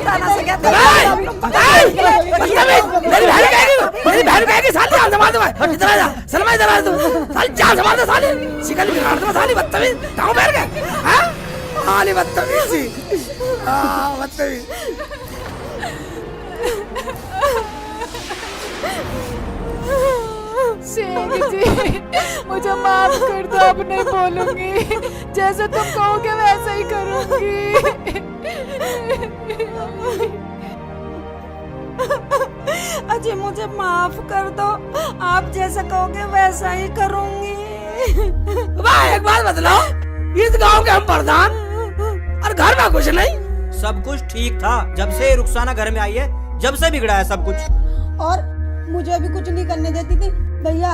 बताना से क्या मेरी बहन कहेगी साली जान संभाल दो इधर आ जा सलमा इधर आ तू साली जान संभाल दे साली शिकल बिगाड़ दो साली बदतमीज कहां बैठ गए हैं साली बदतमीजी बदतमीज शेख जी मुझे माफ कर दो, अब नहीं बोलूंगी, जैसे तुम कहोगे वैसा ही करूंगी। अजी मुझे माफ कर दो, आप जैसा कहोगे वैसा ही करूंगी। भाई एक बात बतलाओ, इस गांव के हम प्रधान और घर में कुछ नहीं। सब कुछ ठीक था जब से रुखसाना घर में आई है, जब से बिगड़ा है सब कुछ। और मुझे भी कुछ नहीं करने देती थी भैया।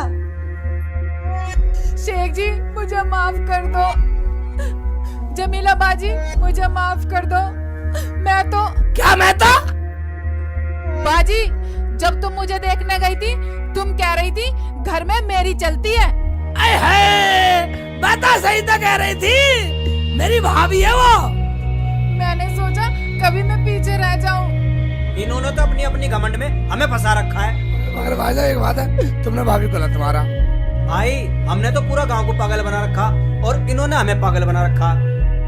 शेख जी मुझे माफ कर दो, जमीला बाजी मुझे माफ कर दो। मैं तो क्या मैं तो बाजी, जब तुम मुझे देखने गई थी तुम कह रही थी घर में मेरी चलती है। बता सही तो कह रही थी, मेरी भाभी है वो। मैंने सोचा कभी मैं पीछे रह जाऊं। इन्होंने तो अपनी अपनी घमंड में हमें फंसा रखा है। मगर भाईजान एक बात है, तुमने भाभी को लत मारा। भाई हमने तो पूरा गांव को पागल बना रखा और इन्होंने हमें पागल बना रखा।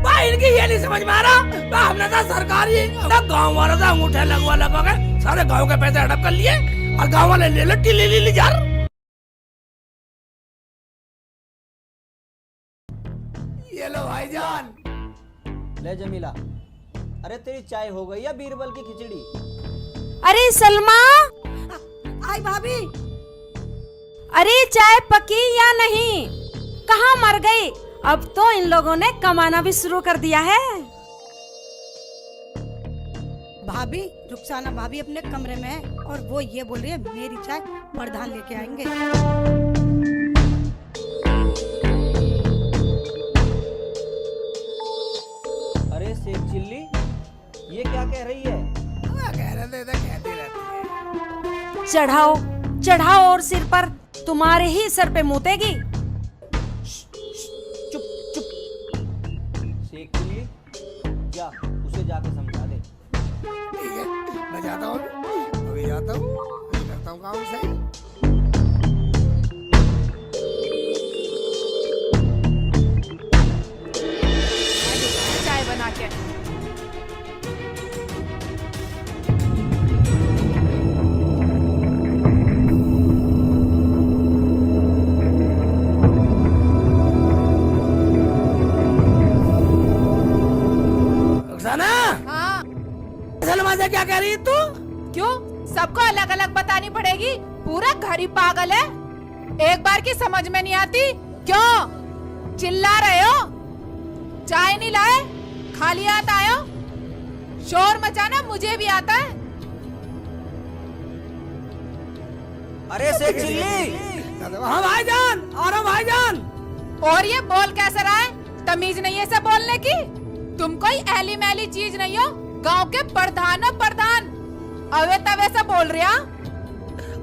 भाई इनकी ये नहीं समझ में आ रहा, हमने तो सरकारी गाँव वालों से अंगूठे लगवा के सारे गाँव के पैसे हड़प कर लिए और गाँव वाले ले लो टिली जार। ये लो भाईजान। ले जमीला, अरे तेरी चाय हो गई या बीरबल की खिचड़ी? अरे सलमा, आई भाभी। अरे चाय पकी या नहीं? कहाँ मर गई? अब तो इन लोगों ने कमाना भी शुरू कर दिया है। भाभी, रुखसाना भाभी अपने कमरे में है और वो ये बोल रही है मेरी चाय प्रधान लेके आएंगे। अरे शेख चिल्ली, ये क्या कह रही है? कह रहे थे कहती रहती है। चढ़ाओ चढ़ाओ और सिर पर, तुम्हारे ही सर पे मुतेगी। चुप चुप। शेख चिल्ली, जा उसे जाके समझा दे। ठीक है, मैं जाता हूँ, अभी जाता हूँ, करता हूँ काम सही। चाय बना के। हाँ सलमा से क्या कह रही है तू? क्यों सबको अलग अलग बतानी पड़ेगी? पूरा घर ही पागल है, एक बार की समझ में नहीं आती। क्यों चिल्ला रहे हो? चाय नहीं लाए, खाली हाथ आए हो? शोर मचाना मुझे भी आता है। अरे शेख चिल्ली। हाँ भाईजान, आ रहा हूँ भाईजान। और ये बोल कैसे रहा है? तमीज नहीं है इसे बोलने की? तुम कोई ऐली मैली चीज नहीं हो, गांव के प्रधान हो प्रधान, अवे तवे से बोल रहे हो।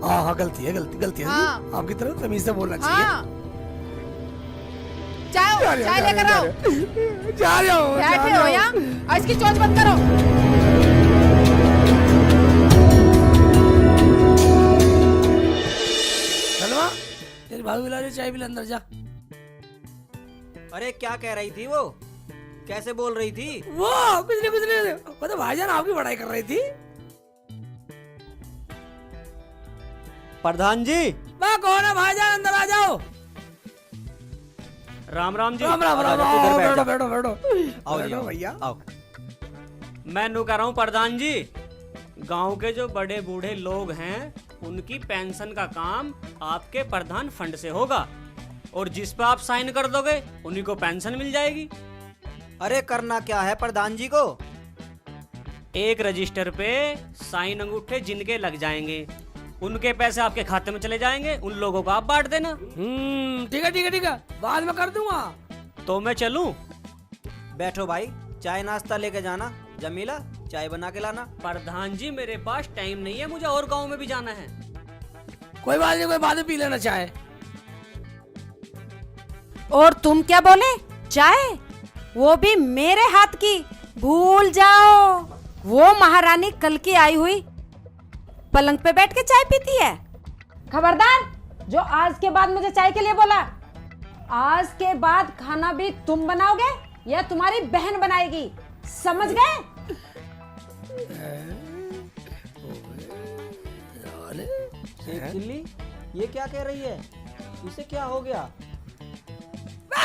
हाँ गलती है, गलती है। हाँ। आपकी तरफ तमीज से बोलना चाहिए। हाँ चाय लेकर आओ। जा रहा हूँ। बैठे हो यहाँ, और इसकी चोंच बंद करो। सलमा, तेरी भाभी बुला रही, चाय पिला, अंदर जा। अरे क्या कह रही थी वो? कैसे बोल रही थी? वो कुछ नहीं, वो तो भाईजान आपकी बड़ाई कर रही थी। प्रधान जी। मैं कौन है भाईजान, अंदर आ जाओ। राम राम जी। राम राम राम, बैठो बैठो बैठो। आओ जी, बैठो भैया। आओ। मैं नू कह रहा हूँ प्रधान जी, गांव के जो बड़े बूढ़े लोग हैं उनकी पेंशन का काम आपके प्रधान फंड से होगा, और जिस पे आप साइन कर दोगे उन्हीं को पेंशन मिल जाएगी। अरे करना क्या है प्रधान जी को? एक रजिस्टर पे साइन अंगूठे जिनके लग जाएंगे उनके पैसे आपके खाते में चले जाएंगे, उन लोगों को आप बांट देना। ठीक है ठीक है ठीक है, बाद में कर दूंगा। तो मैं चलूं? बैठो भाई, चाय नाश्ता लेके जाना। जमीला, चाय बना के लाना। प्रधान जी मेरे पास टाइम नहीं है, मुझे और गांव में भी जाना है। कोई बात नहीं, कोई बाद में पी लेना चाय। और तुम क्या बोले? चाय? वो भी मेरे हाथ की? भूल जाओ। वो महारानी कल की आई हुई पलंग पे बैठ के चाय पीती है। खबरदार, जो आज के बाद मुझे चाय के लिए बोला, आज के बाद खाना भी तुम बनाओगे या तुम्हारी बहन बनाएगी, समझ गए? शेख चिल्ली, ये क्या कह रही है? इसे क्या हो गया?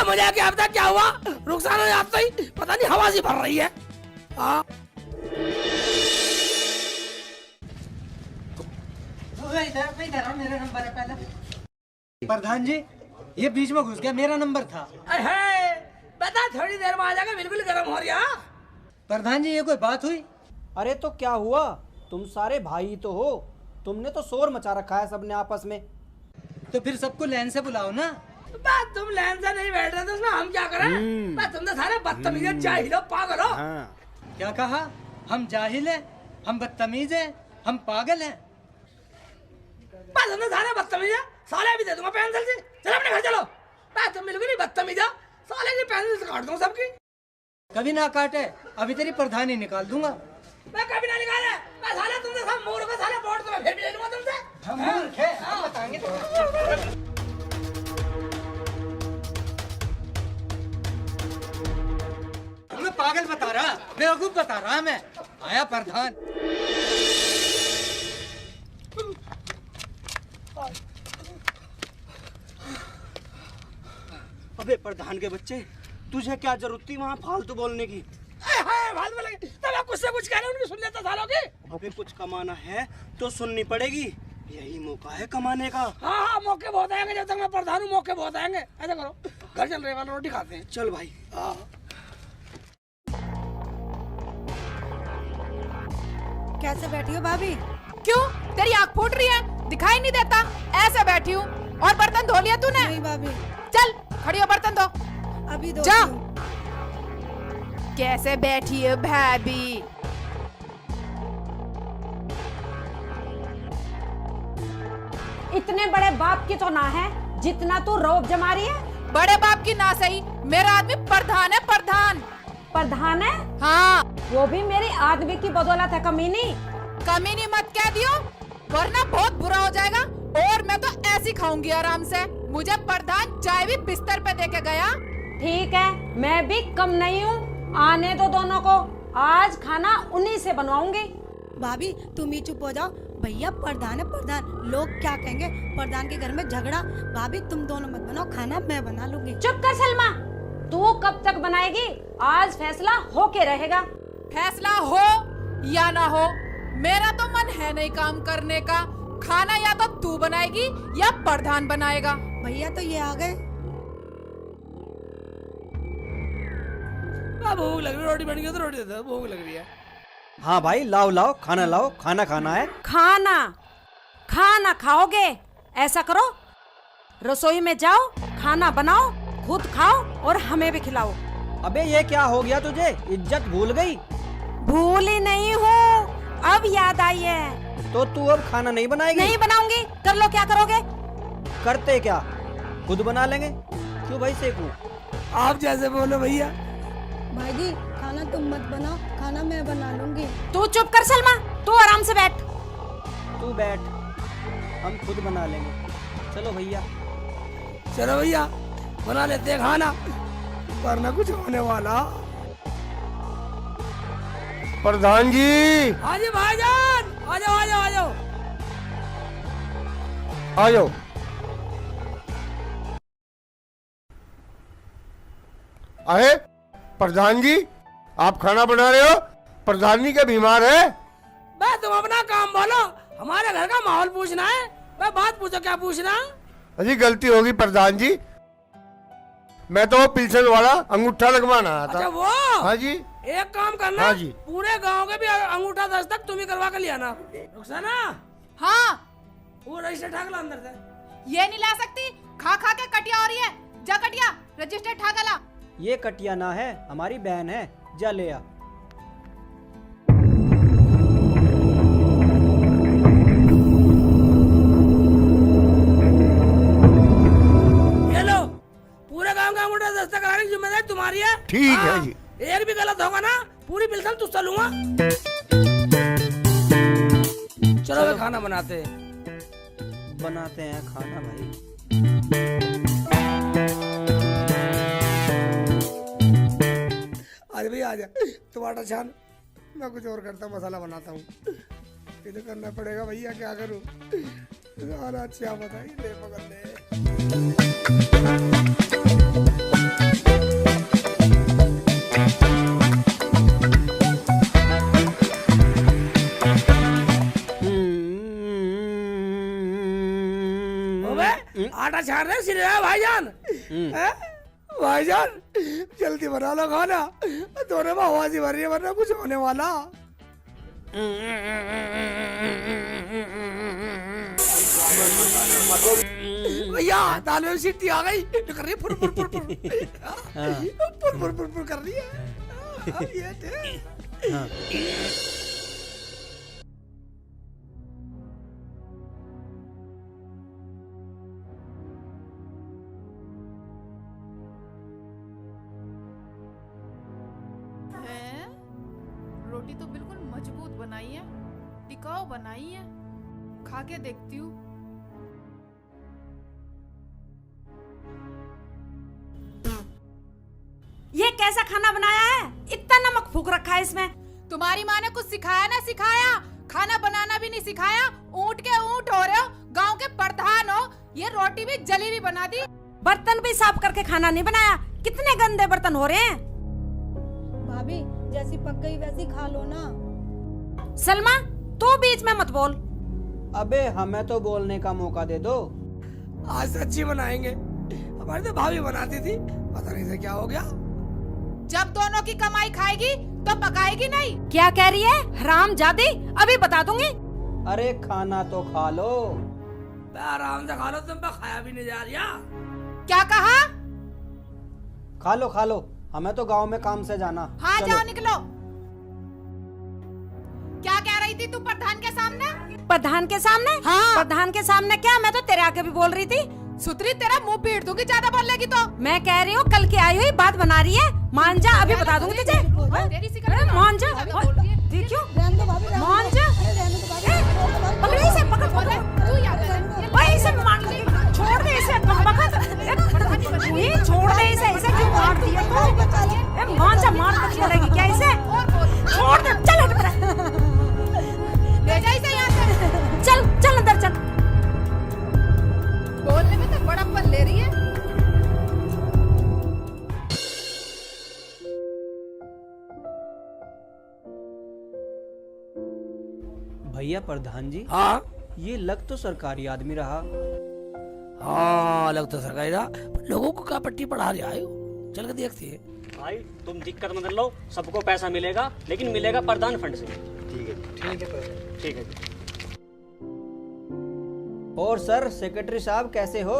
मुझे क्या पता क्या हुआ। रुखसाना ने आपसे ही पता नहीं हवा सी भर रही है। हाँ मेरा नंबर है पहले। प्रधान जी, ये बीच में घुस गया, मेरा नंबर था। बता, थोड़ी देर में आ जाएगा, बिल्कुल गर्म हो रहा। प्रधान जी, ये कोई बात हुई? अरे तो क्या हुआ? तुम सारे भाई तो हो, तुमने तो शोर मचा रखा है सबने आपस में। तो फिर सबको लाइन से बुलाओ ना। बात तुम लाइन से नहीं बैठ रहे तो उसमें हम क्या करें? बस तुम तो सारे बदतमीज जाहिल हो, पागल हो। क्या कहा? हम जाहिल हैं, हम बदतमीज हैं, हम पागल हैं। बस तुम तो सारे बदतमीज है। साले भी दे दूंगा पेंसिल से। चलो अपने घर चलो। बस तुम बिल्कुल ही बदतमीज हो। साले की पेंसिल से काट दूंगा सबकी। कभी ना काटे, अभी तेरी प्रधानी निकाल दूंगा। मैं कभी ना निकाले। मैं साले तुमसे सब मूर्ख हो, साले वोट तो मैं फिर भी ले लूंगा तुमसे। हम मूर्ख हैं, हम बताएंगे तुमको। मैं पागल बता रहा, बेवकूफ बता रहा मैं। आया प्रधान। अबे प्रधान के बच्चे, तुझे क्या जरूरत थी वहाँ फालतू बोलने की? फालतू बोलेंगे तब आप कुछ से कुछ कह रहे हो, उनकी सुन लेता सालों की। अबे कुछ कमाना है तो सुननी पड़ेगी, यही मौका है कमाने का। हाँ हाँ, मौके बहुत आएंगे। जब तक मैं प्रधान हूँ मौके बहुत आएंगे। ऐसा करो, घर चल रहे वाला रोटी खाते हैं। चल भाई। कैसे बैठी हो भाभी? क्यों, तेरी आँख फूट रही है? दिखाई नहीं देता? ऐसे बैठी हूँ। और बर्तन धो लिया तूने? नहीं भाभी, चल खड़ी हो, बर्तन धो। अभी दो। जा। कैसे बैठी है भाभी? इतने बड़े बाप की तो ना है जितना तू रौब जमा रही है। बड़े बाप की ना सही, मेरा आदमी प्रधान है, प्रधान। प्रधान है? हाँ। वो भी मेरी आदमी की बदौलत है कमीनी। कमीनी मत कह दियो, वरना बहुत बुरा हो जाएगा। और मैं तो ऐसी खाऊंगी आराम से। मुझे प्रधान चाय भी बिस्तर पे देके गया। ठीक है, मैं भी कम नहीं हूँ। आने दो दोनों को, आज खाना उन्हीं से बनवाऊंगी। भाभी तुम ही चुप हो जाओ। भैया प्रधान है, प्रधान। लोग क्या कहेंगे? प्रधान के घर में झगड़ा। भाभी तुम दोनों मत बनाओ, खाना मैं बना लूंगी। चुप कर सलमा, तू कब तक बनाएगी? आज फैसला हो के रहेगा। फैसला हो या ना हो, मेरा तो मन है नहीं काम करने का। खाना या तो तू बनाएगी या प्रधान बनाएगा। भैया तो ये आ गए। भूख लग रही, रोटी बन गई तो रोटी दे दो, भूख लग रही है। हाँ भाई, लाओ लाओ, खाना लाओ, खाना खाना है। खाना खाना खाओगे? ऐसा करो, रसोई में जाओ, खाना बनाओ, खुद खाओ और हमें भी खिलाओ। अबे ये क्या हो गया तुझे? इज्जत भूल गई? भूल ही नहीं हूँ, अब याद आई है। तो तू अब खाना नहीं बनाएगी? नहीं बनाऊंगी। कर लो, क्या करोगे? करते क्या, खुद बना लेंगे। क्यों भाई सेकू? आप जैसे बोलो भैया। भाई जी खाना तुम मत बनाओ, खाना मैं बना लूंगी। तू चुप कर सलमा, तू आराम से बैठ। तू बैठ, हम खुद बना लेंगे। चलो भैया। चलो भैया, बना लेते हैं खाना, वरना कुछ होने वाला। प्रधान जी। हाँ जी भाईजान, आ जाओ आ जाओ आ जाओ। आ जाओ। अरे प्रधान जी, आप खाना बना रहे हो? प्रधान जी क्या बीमार है? बस तुम अपना काम बोलो, हमारे घर का माहौल पूछना है। मैं बात पूछो, क्या पूछना? अजी गलती होगी प्रधान जी, मैं तो पिल्सन वाला अंगूठा लगवाना आया था। अच्छा वो? हाँ जी। एक काम करना, हाँ जी। पूरे गांव के भी अंगूठा दस्तक तुम ही करवा कर लिया ना। रुखसाना, हाँ। वो रजिस्टर ठाक ला अंदर से। ये नहीं ला सकती, खा खा के कटिया हो रही है। जा कटिया, रजिस्टर ठाका ला। ये कटिया ना है, हमारी बहन है। जा ले आ। ये लो, पूरे गांव का अंगूठा दस्तक कराने की जिम्मेदारी तुम्हारी है। ठीक है हाँ, जी। एक भी गलत होगा ना, पूरी बिल्सन तुझसे लूंगा। चलो वे खाना बनाते हैं। बनाते हैं खाना भाई। आज भाई आ जा, टमाटर छान, मैं कुछ और करता हूँ, मसाला बनाता हूँ। ये तो करना पड़ेगा भैया, क्या करूँ। खाना अच्छा बताइए, ले पकड़ ले। आटा छान रहे सिर भाईजान। हैं? भाईजान जल्दी बना लो खाना, दोनों में आवाज ही भर रही है, वरना कुछ होने वाला। भैया दाल में सीटी आ गई, कर रही है फुर फुर फुर फुर फुर फुर फुर फुर कर रही है। ये थे। हैं? रोटी तो बिल्कुल मजबूत बनाई है, टिकाऊ बनाई है। खा के देखती हूँ। ये कैसा खाना बनाया है? इतना नमक फूक रखा है इसमें। तुम्हारी माँ ने कुछ सिखाया ना सिखाया? खाना बनाना भी नहीं सिखाया। ऊँट के ऊँट हो रहे हो, गांव के प्रधान हो। ये रोटी भी जली हुई बना दी। बर्तन भी साफ करके खाना नहीं बनाया। कितने गंदे बर्तन हो रहे हैं। भाभी जैसी पक गई वैसी खा लो ना। सलमा तू बीच में मत बोल। अबे हमें तो बोलने का मौका दे दो। आज सच्ची बनाएंगे, हमारी तो भाभी बनाती थी, पता नहीं से क्या हो गया। जब दोनों की कमाई खाएगी तो पकाएगी नहीं। क्या कह रही है हरामजादी? अभी बता दूंगी। अरे खाना तो खा लो। आराम से खा लो, तुम पे खाया भी नहीं जा रहा। क्या कहा? खा लो, हमें तो गांव में काम से जाना। हाँ चलो। जाओ निकलो। क्या कह रही थी तू प्रधान के सामने? प्रधान के सामने? हाँ। प्रधान के सामने क्या? मैं तो तेरे आके भी बोल रही थी। सुतरी तेरा मुंह पीट दूंगी ज्यादा बोलेगी तो। मैं कह रही हूँ कल की आई हुई बात बना रही है। मान जा, अभी बता दूंगी तुझे। तेरी सिकड़ मान जा। भाभी बोल रही है। देखियो रहने दो भाभी, रहने दो। मान जा। अरे रहने दो भाभी, पकड़ इसे, पकड़ पकड़। तू याद है ओए इसे मान ले, छोड़ दे इसे। छोड़ दे इसे, इसे क्यों मार दिया तू? मान जा, मार कर छोड़ेगी क्या इसे? छोड़ दे, चल हट पड़ा। ले जा इसे यहाँ से। चल चल अंदर चल। बोलने में तो बड़ा पल ले रही है। भैया प्रधान जी, हाँ ये लग तो सरकारी आदमी रहा। हाँ अलग तो सरकारी था, लोगों को क्या पट्टी पढ़ा रहा है। चल के देखती है। भाई तुम दिक्कत मत लो, सबको पैसा मिलेगा, लेकिन मिलेगा प्रधान फंड से। ठीक है ठीक है जी। और सर सेक्रेटरी साहब कैसे हो?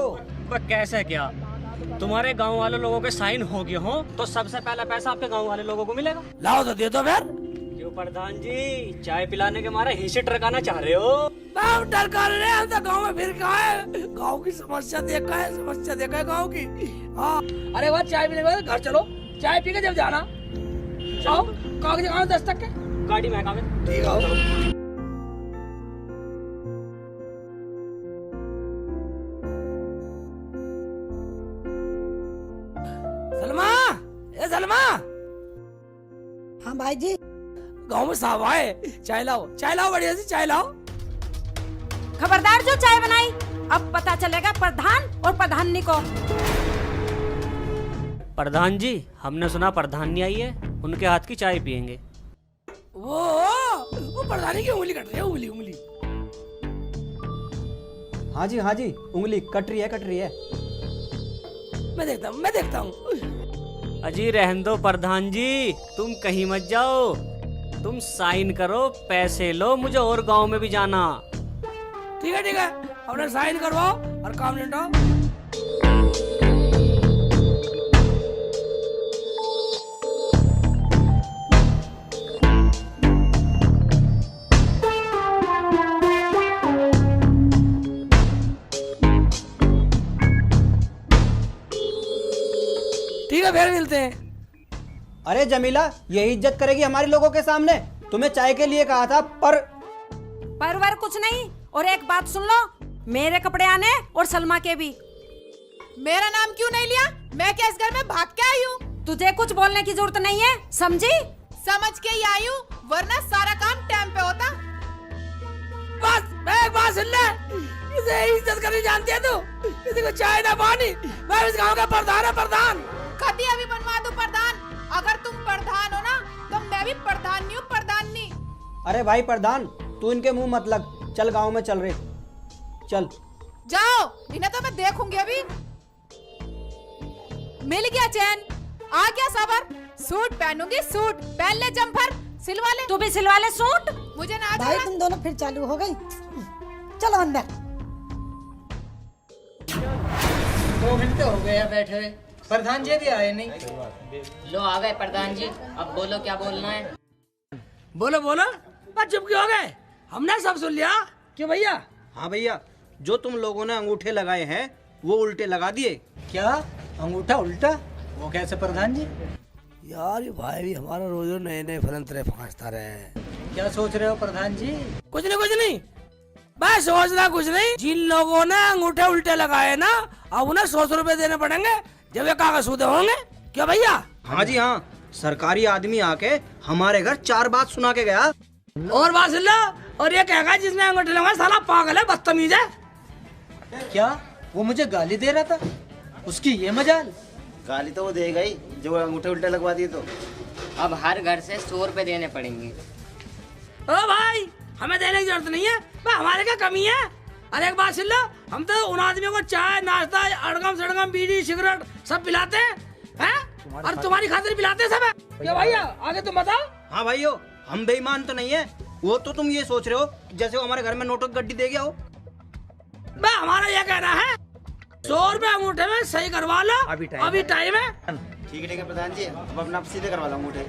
वह कैसे क्या, तुम्हारे गांव वाले लोगों के साइन हो गए हो तो सबसे पहला पैसा आपके गांव वाले लोगों को मिलेगा। लाओ तो दे दो फिर। क्यों प्रधान जी, चाय पिलाने के मारे हिस्से टरकाना चाह रहे हो? हम डर कर रहे हैं, हम तो गाँव में फिर कहा है, गाँव की समस्या देखा है, समस्या देखा है गाँव की। हाँ अरे वह चाय पीने के बाद घर चलो, चाय पी के जब जाना। जाओ कागज कहाँ 10 तक के गाड़ी में कागज। ठीक है। सलमा, ए सलमा, हाँ भाई जी। गाँव में साहब आए, चाय लाओ बढ़िया सी चाय लाओ। खबरदार जो चाय बनाई, अब पता चलेगा प्रधान और प्रधानी को। प्रधान जी हमने सुना प्रधानी आई है, उनके हाथ की चाय पियेंगे। वो प्रधानी की उंगली कट रही है, उंगली। हाँ जी उंगली कट रही है। मैं देखता हूँ। अजी रहने दो प्रधान जी, तुम कहीं मत जाओ, तुम साइन करो, पैसे लो, मुझे और गांव में भी जाना। ठीक है अपने साइन करवाओ और काम निपटाओ। ठीक है फिर मिलते हैं। अरे जमीला, यही इज्जत करेगी हमारे लोगों के सामने? तुम्हें चाय के लिए कहा था पर परवर कुछ नहीं। और एक बात सुन लो, मेरे कपड़े आने और सलमा के भी। मेरा नाम क्यों नहीं लिया? मैं क्या इस घर में भाग के आई हूँ? तुझे कुछ बोलने की जरूरत नहीं है, समझी? समझ के ही आई हूँ, वरना सारा काम टाइम पे होता। बस मैं एक बात सुन ले, इसे इज्जत करनी जानती है तू? किसी को चाय ना पानी, मैं इस गांव का प्रधान है, प्रधान। कभी अभी बनवा दो प्रधान। अगर तुम प्रधान हो ना, तो मैं भी प्रधान नहीं हूँ, प्रधान नहीं। अरे भाई प्रधान, तू इनके मुंह मत लग, चल गांव में चल रहे, चल। जाओ, इन्हें तो मैं देखूंगी अभी। मिल गया चैन, आ गया सबर। सूट पहनूंगी, सूट पहन ले, जम्पर सिलवा ले। तू भी सिलवा ले सूट। मुझे ना भाई तुम दोनों फिर चालू हो गई। चलो अंदर। 2 घंटे हो गए बैठे हुए, प्रधान जी भी आए नहीं। लो आ गए प्रधान जी, अब बोलो क्या बोलना है। बोलो बोलो, बस चुप क्यों हो गए? हमने सब सुन लिया। क्यों भैया? हाँ भैया, जो तुम लोगों ने अंगूठे लगाए हैं वो उल्टे लगा दिए। क्या अंगूठा उल्टा? वो कैसे प्रधान जी? यार ये भाई भी हमारा रोज नए नए फलंतरे फांसता रहे। क्या सोच रहे हो प्रधान जी? कुछ नहीं, मैं सोचना कुछ नहीं। जिन लोगों ने अंगूठे उल्टे लगाए ना, अब उन्हें 100 रुपए देने पड़ेंगे जब ये कागज सूदे होंगे। क्या भैया? हाँ जी हाँ, सरकारी आदमी आके हमारे घर 4 बात सुना के गया। और बात सुन लो, और ये कहेगा जिसने अंगूठे लगाए साला पागल है, बदतमीज है। क्या वो मुझे गाली दे रहा था? उसकी ये मजाल। गाली तो वो देगा ही, जो अंगूठे उल्टे लगवा दिए तो। अब हर घर से 100 रुपए देने पड़ेंगे। ओ भाई, हमें देने की जरूरत नहीं है, हमारे क्या कमी है? अरे एक बात सुन लो, हम तो उन आदमियों को चाय नाश्ता अड़गम सड़गम बीड़ी सिगरेट सब पिलाते हैं, और तुम्हारी खातिर पिलाते सब है। क्या भैया आगे तुम बताओ। हाँ भाइयों, हम बेईमान तो नहीं है। वो तो तुम ये सोच रहे हो जैसे वो हमारे घर में नोटों की गड्डी दे गया हो। हमारा ये कहना है 100 रुपए अंगूठे में सही करवा लो, अभी टाइम है। ठीक है प्रधान जी, अब अपना सीधे करवा लो अंगूठे।